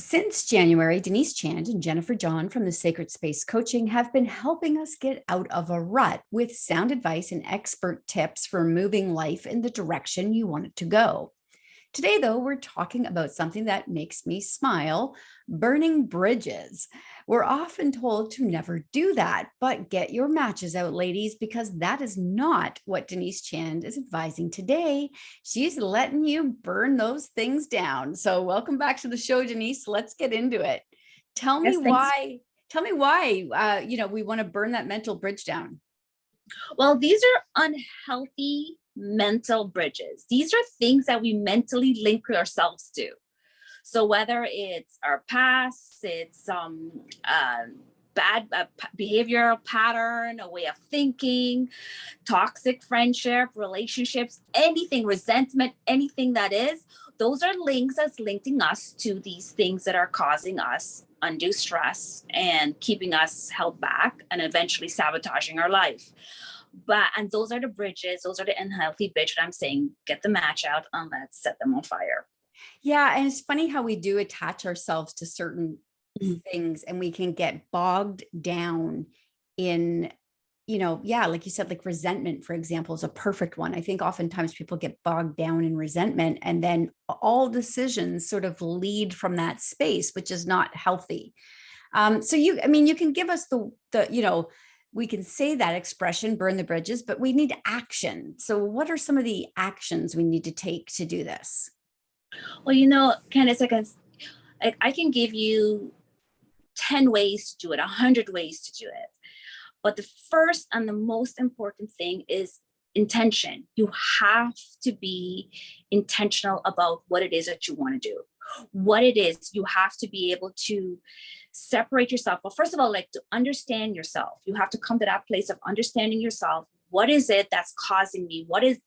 Since January, Denise Chand and Jennifer John from the Sacred Space Coaching have been helping us get out of a rut with sound advice and expert tips for moving life in the direction you want it to go. Today, though, we're talking about something that makes me smile: burning bridges. We're often told to never do that, but get your matches out, ladies, because that is not what Denise Chand is advising today. She's letting you burn those things down. So, welcome back to the show, Denise. Let's get into it. Tell me Yes, thanks. why. Tell me why. We want to burn that mental bridge down. Well, these are unhealthy mental bridges. These are things that we mentally link ourselves to. So whether it's our past, it's bad behavioral pattern, a way of thinking, toxic friendship, relationships, anything, resentment, anything that is, those are links that's linking us to these things that are causing us undue stress and keeping us held back and eventually sabotaging our life. And those are the bridges, those are the unhealthy bridges. I'm saying get the match out and let's set them on fire. Yeah. And it's funny how we do attach ourselves to certain things and we can get bogged down in, like you said, like resentment, for example, is a perfect one. I think oftentimes people get bogged down in resentment and then all decisions sort of lead from that space, which is not healthy. You can give us we can say that expression, burn the bridges, but we need action. So what are some of the actions we need to take to do this? Well, Candace, I can give you 10 ways to do it, 100 ways to do it. But the first and the most important thing is intention. You have to be intentional about what it is that you want to do. What it is, you have to be able to separate yourself. Well, first of all, like to understand yourself. You have to come to that place of understanding yourself. What is it that's causing me? What is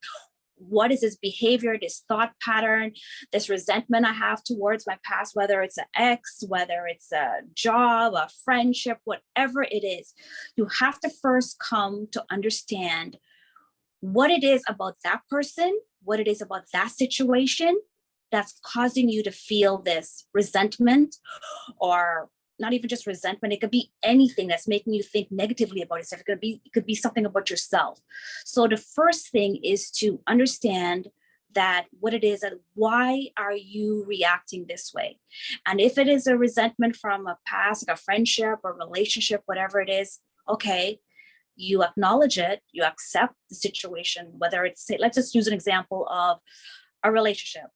this behavior, this thought pattern, this resentment I have towards my past, whether it's an ex, whether it's a job, a friendship, whatever it is. You have to first come to understand what it is about that person, what it is about that situation that's causing you to feel this resentment, or not even just resentment. It could be anything that's making you think negatively about yourself. It could be something about yourself. So the first thing is to understand that what it is and why are you reacting this way? And if it is a resentment from a past, like a friendship or relationship, whatever it is, okay, you acknowledge it, you accept the situation, whether it's, let's just use an example of a relationship.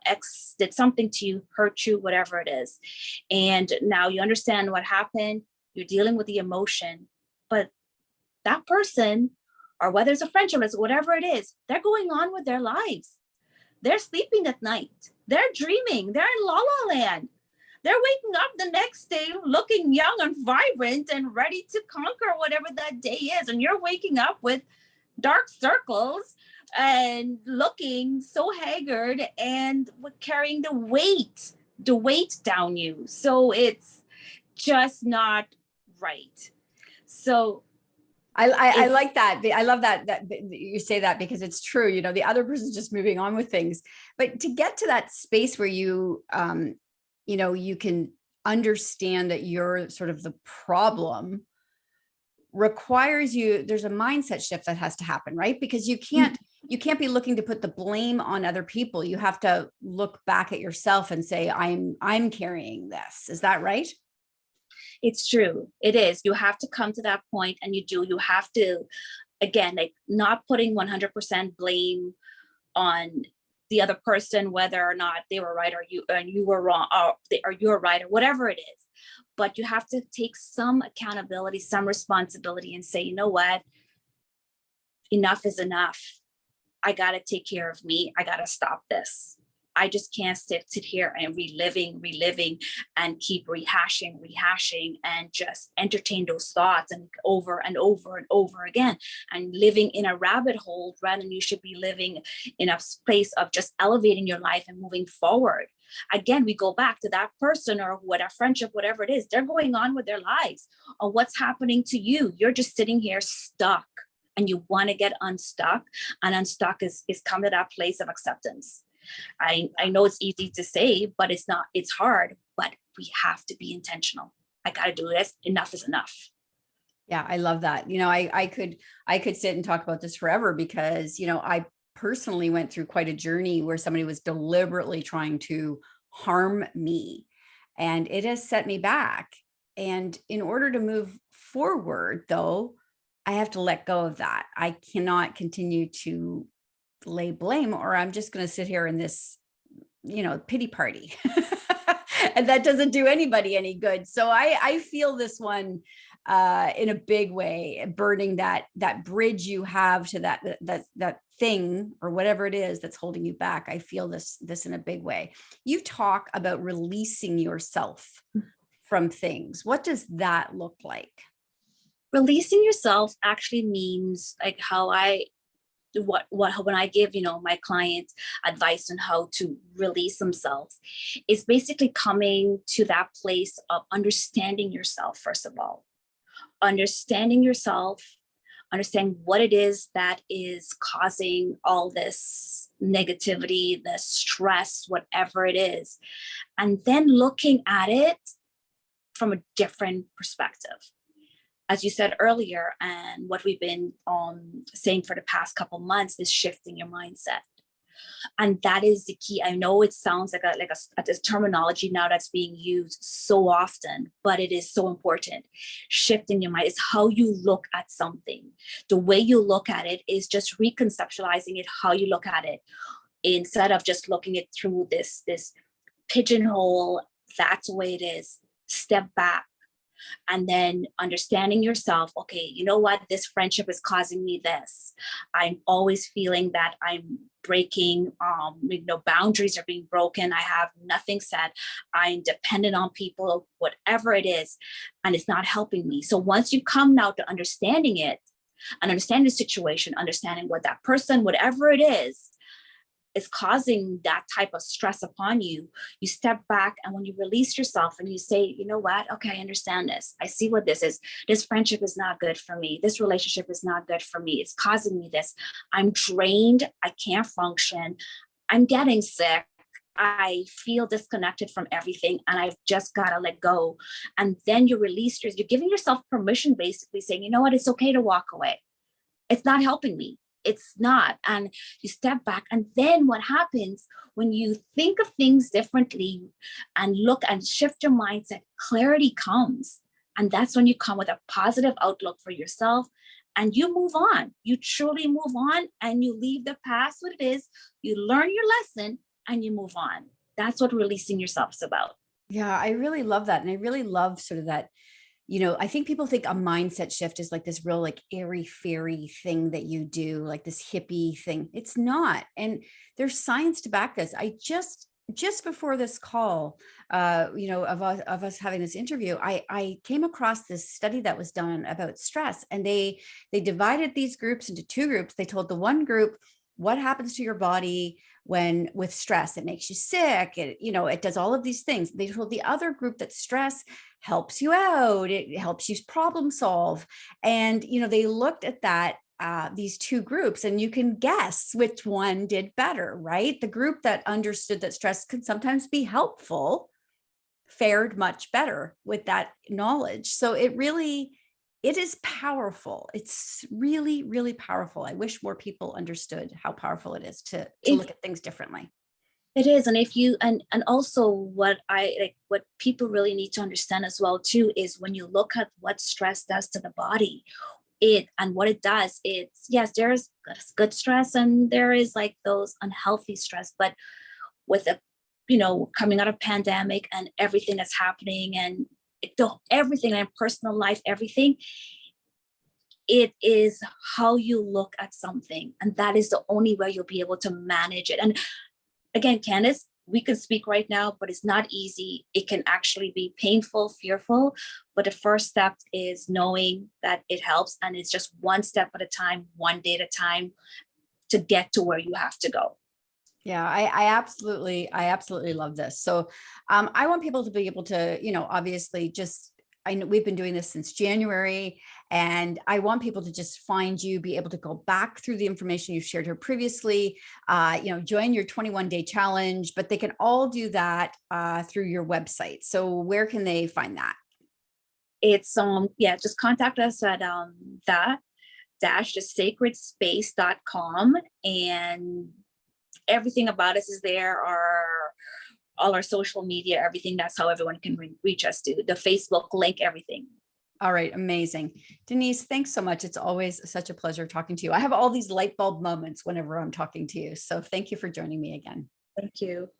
Ex did something to you, hurt you, whatever it is. And now you understand what happened. You're dealing with the emotion, but that person, or whether it's a friendship, whatever it is, they're going on with their lives. They're sleeping at night. They're dreaming. They're in la la land. They're waking up the next day looking young and vibrant and ready to conquer whatever that day is. And you're waking up with dark circles and looking so haggard and carrying the weight down you. So it's just not right. So I like that. I love that you say that, because it's true. The other person's just moving on with things. But to get to that space where you can understand that you're sort of the problem requires there's a mindset shift that has to happen, right? Because you can't be looking to put the blame on other people. You have to look back at yourself and say, I'm carrying this. Is that right? It's true. It is. You have to come to that point, and you have to, again, like not putting 100% blame on the other person, whether or not they were right or you were wrong, or you're right, or whatever it is. But you have to take some accountability, some responsibility, and say, you know what? Enough is enough. I got to take care of me. I got to stop this. I just can't sit here and reliving and keep rehashing and just entertain those thoughts and over and over and over again, and living in a rabbit hole rather than you should be living in a place of just elevating your life and moving forward. Again, we go back to that person or what, a friendship, whatever it is, they're going on with their lives. Or what's happening to you? You're just sitting here stuck. And you want to get unstuck, and unstuck is come to that place of acceptance. I know it's easy to say, but it's not, it's hard, but we have to be intentional. I got to do this. Enough is enough. Yeah, I love that. I could sit and talk about this forever because, I personally went through quite a journey where somebody was deliberately trying to harm me, and it has set me back. And in order to move forward, though, I have to let go of that. I cannot continue to lay blame, or I'm just going to sit here in this, pity party. And that doesn't do anybody any good. So I feel this one in a big way, burning that bridge you have to that thing or whatever it is that's holding you back. I feel this in a big way. You talk about releasing yourself from things. What does that look like? Releasing yourself actually means like how I what when I give my clients advice on how to release themselves, is basically coming to that place of understanding yourself. First of all, understanding yourself, understand what it is that is causing all this negativity, the stress, whatever it is, and then looking at it from a different perspective. As you said earlier, and what we've been saying for the past couple months, is shifting your mindset. And that is the key. I know it sounds like a terminology now that's being used so often, but it is so important. Shifting your mind is how you look at something. The way you look at it is just reconceptualizing it, how you look at it, instead of just looking it through this pigeonhole. That's the way it is. Step back. And then understanding yourself, okay, you know what, this friendship is causing me this. I'm always feeling that I'm breaking, boundaries are being broken. I have nothing said. I'm dependent on people, whatever it is, and it's not helping me. So once you come now to understanding it and understand the situation, understanding what that person, whatever it is causing that type of stress upon you, you step back, and when you release yourself and you say, you know what, okay, I understand this. I see what this is. This friendship is not good for me. This relationship is not good for me. It's causing me this. I'm drained. I can't function. I'm getting sick. I feel disconnected from everything, and I've just got to let go. And then you're giving yourself permission, basically saying, you know what, it's okay to walk away. It's not helping me. It's not. And you step back, and then what happens when you think of things differently and look and shift your mindset, clarity comes. And that's when you come with a positive outlook for yourself, and you move on. You truly move on, and you leave the past what it is. You learn your lesson and you move on. That's what releasing yourself is about. Yeah, I really love that. And I really love sort of that. I think people think a mindset shift is like this real, like airy fairy thing that you do, like this hippie thing. It's not. And there's science to back this. I just before this call, of us having this interview, I came across this study that was done about stress, and they divided these groups into two groups. They told the one group what happens to your body when with stress. It makes you sick. It does all of these things. They told the other group that stress helps you out. It helps you problem solve. And, they looked at that, these two groups, and you can guess which one did better, right? The group that understood that stress can sometimes be helpful fared much better with that knowledge. So it is powerful. It's really, really powerful. I wish more people understood how powerful it is to look at things differently. It is. And if you, and also what people really need to understand as well too, is when you look at what stress does to the body, and what it does, it's, yes, there's good stress and there is like those unhealthy stress, but with coming out of pandemic and everything that's happening, and everything in personal life, everything, it is how you look at something. And that is the only way you'll be able to manage it. And again, Candice, we can speak right now, but it's not easy. It can actually be painful, fearful. But the first step is knowing that it helps. And it's just one step at a time, one day at a time, to get to where you have to go. Yeah, I absolutely love this. So I want people to be able to, obviously just I know we've been doing this since January, and I want people to just find you, be able to go back through the information you've shared here previously, join your 21-day challenge, but they can all do that through your website. So where can they find that? It's just contact us at the-sacredspace.com, and everything about us is there. All our social media, everything. That's how everyone can reach us, to the Facebook link, everything. All right. Amazing. Denise, thanks so much. It's always such a pleasure talking to you. I have all these light bulb moments whenever I'm talking to you. So thank you for joining me again. Thank you.